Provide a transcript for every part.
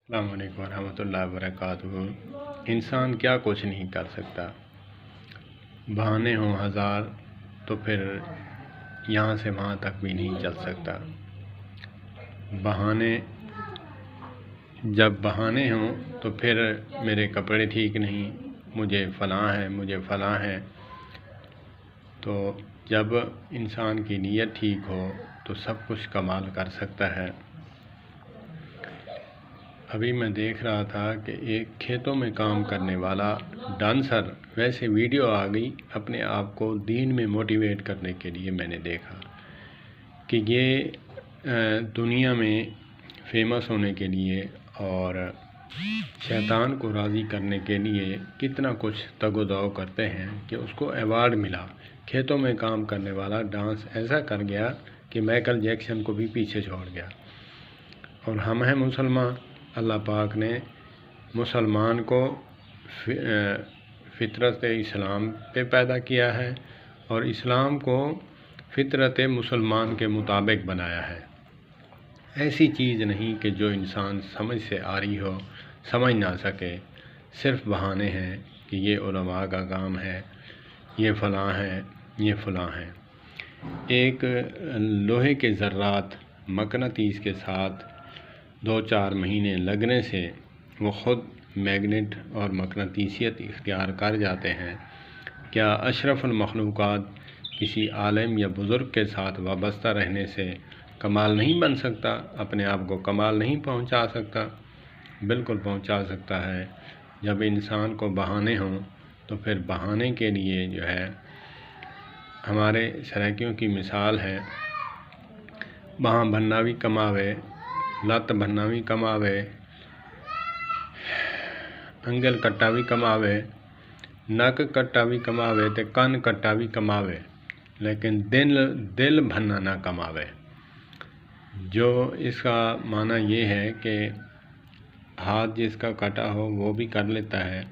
السلام علیکم ورحمۃ اللہ وبرکاتہ۔ انسان کیا کچھ نہیں کر سکتا، بہانے ہوں ہزار تو پھر یہاں سے وہاں تک بھی نہیں چل سکتا۔ جب بہانے ہوں تو پھر میرے کپڑے ٹھیک نہیں، مجھے فلاں ہے، تو جب انسان کی نیت ٹھیک ہو تو سب کچھ کمال کر سکتا ہے۔ ابھی میں دیکھ رہا تھا کہ ایک کھیتوں میں کام کرنے والا ڈانسر، ویسے ویڈیو آ گئی، اپنے آپ کو دین میں موٹیویٹ کرنے کے لیے میں نے دیکھا کہ یہ دنیا میں فیمس ہونے کے لیے اور شیطان کو راضی کرنے کے لیے کتنا کچھ تگ و دو کرتے ہیں کہ اس کو ایوارڈ ملا۔ کھیتوں میں کام کرنے والا ڈانس ایسا کر گیا کہ مائیکل جیکسن کو بھی پیچھے چھوڑ گیا۔ اور ہم ہیں مسلمان، اللہ پاک نے مسلمان کو فطرت اسلام پہ پیدا کیا ہے اور اسلام کو فطرت مسلمان کے مطابق بنایا ہے۔ ایسی چیز نہیں کہ جو انسان سمجھ سے آری ہو، سمجھ نہ سکے، صرف بہانے ہیں کہ یہ علماء کا کام ہے، یہ فلاں ہے، یہ فلاں ہے۔ ایک لوہے کے ذرات مقناطیس کے ساتھ 2-4 مہینے لگنے سے وہ خود میگنیٹ اور مقناطیسیت اختیار کر جاتے ہیں۔ کیا اشرف المخلوقات کسی عالم یا بزرگ کے ساتھ وابستہ رہنے سے کمال نہیں بن سکتا، اپنے آپ کو کمال نہیں پہنچا سکتا؟ بالکل پہنچا سکتا ہے۔ جب انسان کو بہانے ہوں تو پھر بہانے کے لیے جو ہے، ہمارے سرائکیوں کی مثال ہے، بہاں بننا بھی کماوے، لت بننا بھی کماوے، انگل کٹا بھی کماوے، نک کٹا بھی کماوے تے کن کٹا بھی کماوے، لیکن دل بھننا نہ کماوے۔ جو اس کا معنی یہ ہے کہ ہاتھ جس کا کٹا ہو وہ بھی کر لیتا ہے،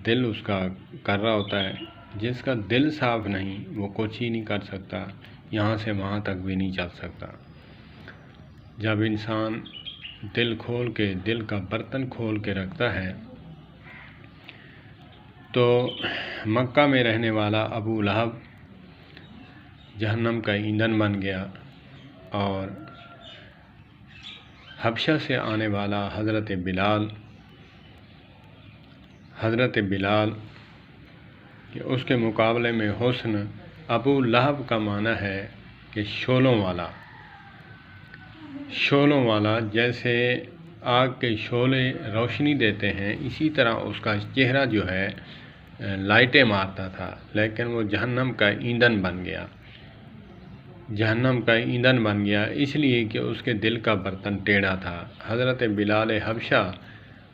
دل اس کا کر رہا ہوتا ہے۔ جس کا دل صاف نہیں وہ کچھ ہی نہیں کر سکتا، یہاں سے وہاں تک بھی نہیں چل سکتا۔ جب انسان دل کا برتن کھول کے رکھتا ہے تو مکہ میں رہنے والا ابو لہب جہنم کا ایندھن بن گیا، اور حبشہ سے آنے والا حضرت بلال کہ اس کے مقابلے میں حسن، ابو لہب کا معنی ہے کہ شعلوں والا، جیسے آگ کے شعلے روشنی دیتے ہیں، اسی طرح اس کا چہرہ جو ہے لائٹیں مارتا تھا، لیکن وہ جہنم کا ایندھن بن گیا اس لیے کہ اس کے دل کا برتن ٹیڑھا تھا۔ حضرت بلال حبشہ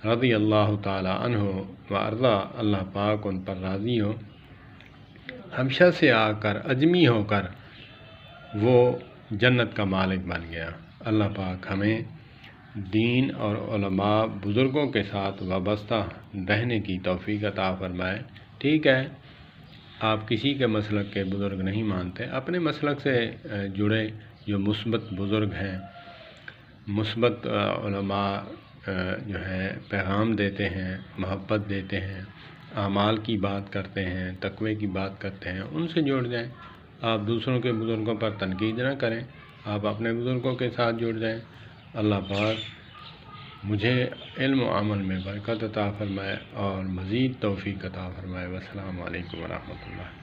رضی اللہ تعالی عنہ و ارضا، اللہ پاک ان پر راضی ہو، حبشہ سے آ کر اجمی ہو کر وہ جنت کا مالک بن گیا۔ اللہ پاک ہمیں دین اور علماء بزرگوں کے ساتھ وابستہ رہنے کی توفیق عطا فرمائے۔ ٹھیک ہے، آپ کسی کے مسلک کے بزرگ نہیں مانتے، اپنے مسلک سے جڑے، جو مثبت بزرگ ہیں، مثبت علماء جو ہے پیغام دیتے ہیں، محبت دیتے ہیں، اعمال کی بات کرتے ہیں، تقوی کی بات کرتے ہیں، ان سے جڑ جائیں۔ آپ دوسروں کے بزرگوں پر تنقید نہ کریں، آپ اپنے بزرگوں کے ساتھ جڑ جائیں۔ اللہ پاک مجھے علم و عمل میں برکت عطا فرمائے اور مزید توفیق عطا فرمائے۔ والسلام علیکم ورحمۃ اللہ۔